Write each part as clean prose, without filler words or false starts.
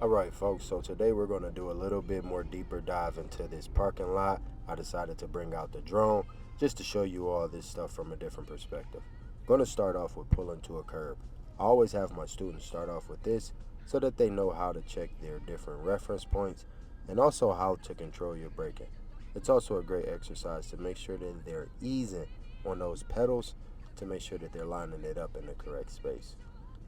Alright folks, so today we're going to do a little bit more deeper dive into this parking lot. I decided to bring out the drone just to show you all this stuff from a different perspective. I'm going to start off with pulling to a curb. I always have my students start off with this so that they know how to check their different reference points and also how to control your braking. It's also a great exercise to make sure that they're easing on those pedals to make sure that they're lining it up in the correct space.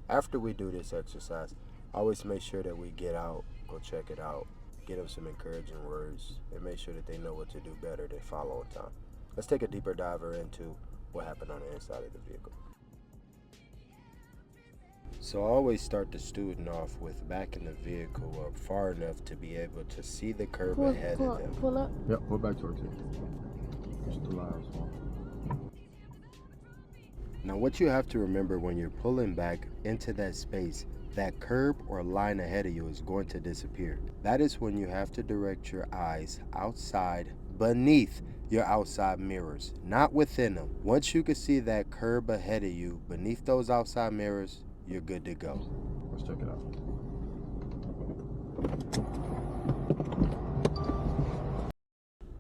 After we do this exercise, I always make sure that we get out, go check it out, get them some encouraging words, and make sure that they know what to do better than follow on time. Let's take a deeper diver into what happened on the inside of the vehicle. So I always start the student off with backing the vehicle up far enough to be able to see the curb ahead of them. Pull up. Yep, pull back towards you. Just the last one. Now what you have to remember when you're pulling back into that space, that curb or line ahead of you is going to disappear. That is when you have to direct your eyes outside, beneath your outside mirrors, not within them. Once you can see that curb ahead of you, beneath those outside mirrors, you're good to go. Let's check it out.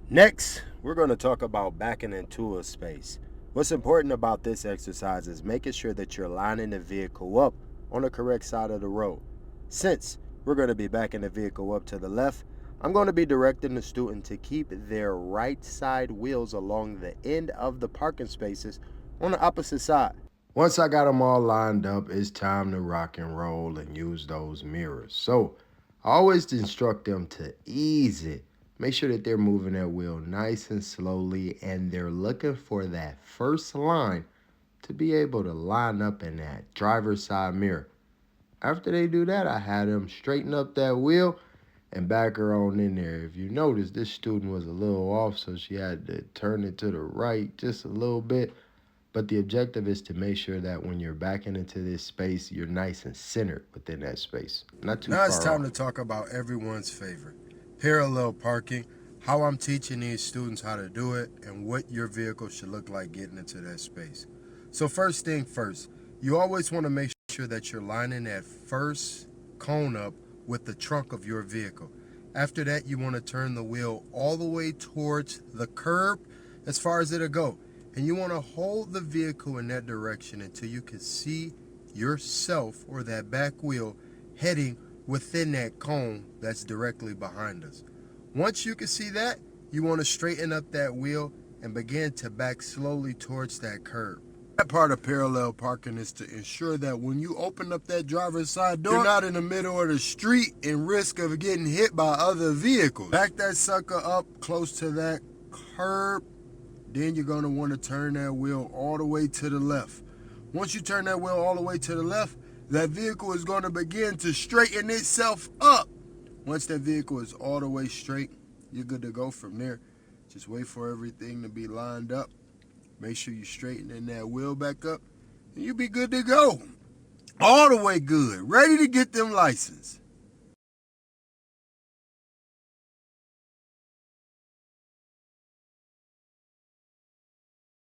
Next, we're going to talk about backing into a space. What's important about this exercise is making sure that you're lining the vehicle up on the correct side of the road. Since we're going to be backing the vehicle up to the left, I'm going to be directing the student to keep their right side wheels along the end of the parking spaces on the opposite side. Once I got them all lined up, it's time to rock and roll and use those mirrors. So I always instruct them to ease it. Make sure that they're moving that wheel nice and slowly, and they're looking for that first line to be able to line up in that driver's side mirror. After they do that, I had them straighten up that wheel and back her on in there. If you notice, this student was a little off, so she had to turn it to the right just a little bit. But the objective is to make sure that when you're backing into this space, you're nice and centered within that space. Not too far off. Now it's time to talk about everyone's favorite, parallel parking, how I'm teaching these students how to do it, and what your vehicle should look like getting into that space. So first thing first, you always want to make sure that you're lining that first cone up with the trunk of your vehicle. After that, you want to turn the wheel all the way towards the curb as far as it'll go. And you want to hold the vehicle in that direction until you can see yourself or that back wheel heading within that cone that's directly behind us. Once you can see that, you want to straighten up that wheel and begin to back slowly towards that curb. That part of parallel parking is to ensure that when you open up that driver's side door, you're not in the middle of the street in risk of getting hit by other vehicles. Back that sucker up close to that curb. Then you're going to want to turn that wheel all the way to the left. Once you turn that wheel all the way to the left, that vehicle is going to begin to straighten itself up. Once that vehicle is all the way straight, you're good to go from there. Just wait for everything to be lined up. Make sure you straighten that wheel back up, and you'll be good to go. All the way good, ready to get them licensed.